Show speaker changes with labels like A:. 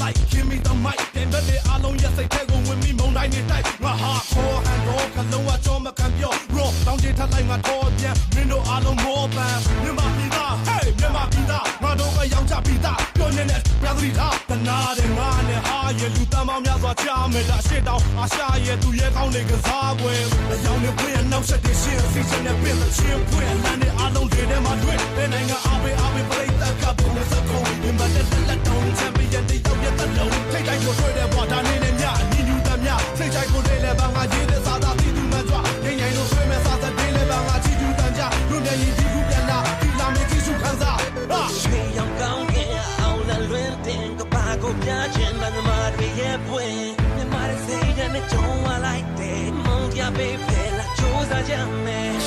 A: like give me the mic တင်တဲ့အားလုံးရဲ့စိတ်ထဲကိုဝင်ပြီးမုန်းတိုင်းနေတိုက်ငါဟာခေါ်ဟန်တော့ကလုံးဝကြောမခံပြော raw တောင်းချထလိုက်ငါတော့ပြန်မင်းတို့အားလုံးမောပန်မြန်မာပြည်သား hey မြန်မာပြည်သားငါတို့ကရောင်းချပြည်သားပြောနေတဲ့ပြသတိထားတနာတဲ့ငါနဲ့ဟာရဲ့လူတမ်းမောင်းများစွာချမယ်လားရှစ်တောင်းအာရှရဲ့သူရဲ့ကောင်းနေကစားပွဲအယောင်နဲ့ဖွင့်နောက်ဆက်တဲ့ရှင်းစီချင်တဲ့ပြင်တဲ့ချင်းဖွင့်လမ်းနဲ့အားလုံးတွေထဲမှာတွေ့တဲ့နိုင်ငံအားပေးပရိသတ်ကပုံစံကုန်ဒီမှာတဲ့လက်တုံးချန်ပီယံတယောက်ရဲ့တလုံးထိတ်တိုင်းကိုတွေ့တဲ့ဘော်ဒါနေနဲ့ညအညီညူတမ်းများစိတ်ချိုက်ကိုလေးလဲပါငါရေးတဲ့စာသားပြီးသူမှကြွငိမ့်ငိမ့်လို့ဆွေးမဲ့စာသားတင်းလဲပါငါချီကျူးတမ်းကြလူမျက်ရည်ဒီခုပြန်လာဒီလာမေကြီးစုခန်းစား
B: ရွှေရောင်ကောင်းကင်အောင်လာလွင်တင်ကပါကိုပြချင်မှငါတွေရဲ့ပွင့်မြမရဲ့စိတ်နဲ့ကြုံလာလိုက်တဲ့မုန်းကြပေးဖဲလာကြိုးစားကြမယ်